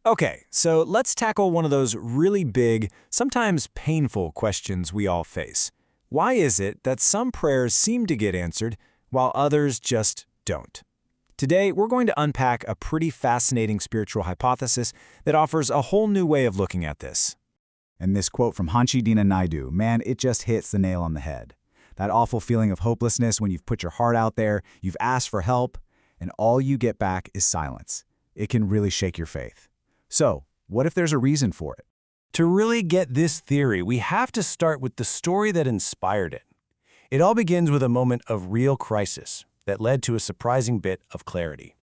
Okay, so let's tackle one of those really big, sometimes painful questions we all face. Why is it that some prayers seem to get answered while others just don't? Today, we're going to unpack a pretty fascinating spiritual hypothesis that offers a whole new way of looking at this. And this quote from Hanshi Deena Naidu, man, it just hits the nail on the head. That awful feeling of hopelessness when you've put your heart out there, you've asked for help, and all you get back is silence. It can really shake your faith. So, what if there's a reason for it? To really get this theory, we have to start with the story that inspired it. It all begins with a moment of real crisis that led to a surprising bit of clarity.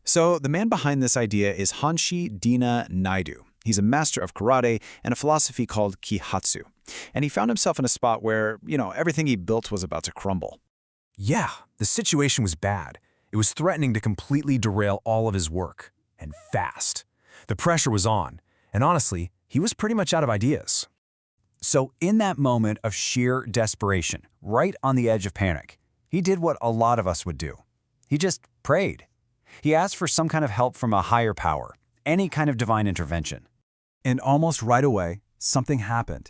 So, the man behind this idea is Hanshi Deena Naidu. He's a master of karate and a philosophy called Kihatsu. And he found himself in a spot where, everything he built was about to crumble. Yeah, the situation was bad. It was threatening to completely derail all of his work. And fast. The pressure was on, and honestly, he was pretty much out of ideas. So in that moment of sheer desperation, right on the edge of panic, he did what a lot of us would do. He just prayed. He asked for some kind of help from a higher power, any kind of divine intervention. And almost right away, something happened.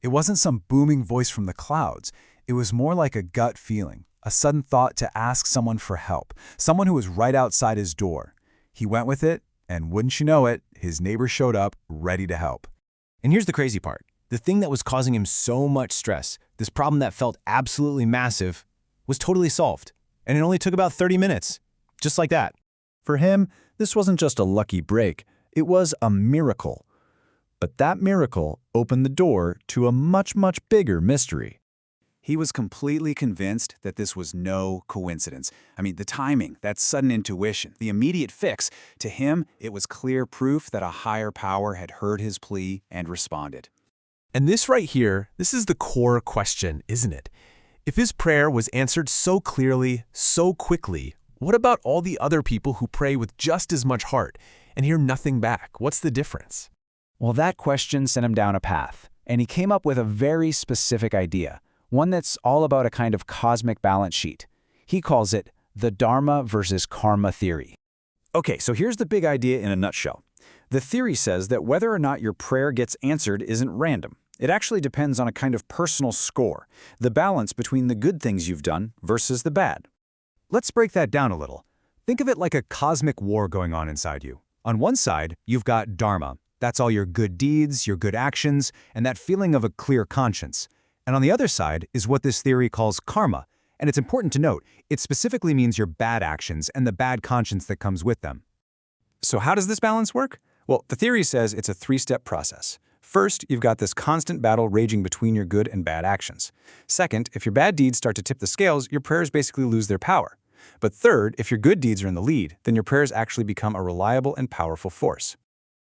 It wasn't some booming voice from the clouds. It was more like a gut feeling, a sudden thought to ask someone for help, someone who was right outside his door. He went with it, and wouldn't you know it, his neighbor showed up, ready to help. And here's the crazy part. The thing that was causing him so much stress, this problem that felt absolutely massive, was totally solved. And it only took about 30 minutes. Just like that. For him, this wasn't just a lucky break. It was a miracle. But that miracle opened the door to a much, much bigger mystery. He was completely convinced that this was no coincidence. The timing, that sudden intuition, the immediate fix, to him, it was clear proof that a higher power had heard his plea and responded. And this right here, this is the core question, isn't it? If his prayer was answered so clearly, so quickly, what about all the other people who pray with just as much heart and hear nothing back? What's the difference? Well, that question sent him down a path, and he came up with a very specific idea. One that's all about a kind of cosmic balance sheet. He calls it the Dharma versus karma theory. Okay, so here's the big idea in a nutshell. The theory says that whether or not your prayer gets answered isn't random. It actually depends on a kind of personal score, the balance between the good things you've done versus the bad. Let's break that down a little. Think of it like a cosmic war going on inside you. On one side, you've got Dharma. That's all your good deeds, your good actions, and that feeling of a clear conscience. And on the other side is what this theory calls karma. And it's important to note, it specifically means your bad actions and the bad conscience that comes with them. So how does this balance work? Well, the theory says it's a three-step process. First, you've got this constant battle raging between your good and bad actions. Second, if your bad deeds start to tip the scales, your prayers basically lose their power. But third, if your good deeds are in the lead, then your prayers actually become a reliable and powerful force.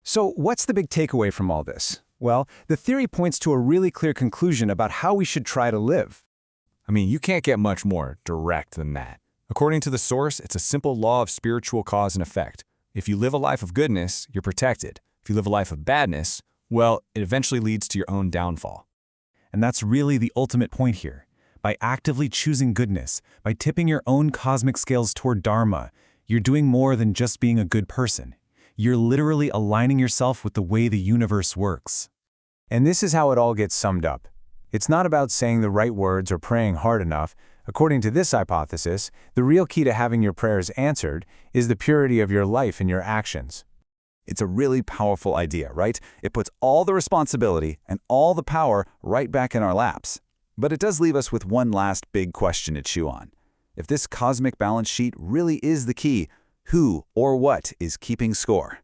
So what's the big takeaway from all this? Well, the theory points to a really clear conclusion about how we should try to live. You can't get much more direct than that. According to the source, it's a simple law of spiritual cause and effect. If you live a life of goodness, you're protected. If you live a life of badness, well, it eventually leads to your own downfall. And that's really the ultimate point here. By actively choosing goodness, by tipping your own cosmic scales toward Dharma, you're doing more than just being a good person. You're literally aligning yourself with the way the universe works. And this is how it all gets summed up. It's not about saying the right words or praying hard enough. According to this hypothesis, the real key to having your prayers answered is the purity of your life and your actions. It's a really powerful idea, right? It puts all the responsibility and all the power right back in our laps. But it does leave us with one last big question to chew on. If this cosmic balance sheet really is the key, who or what is keeping score?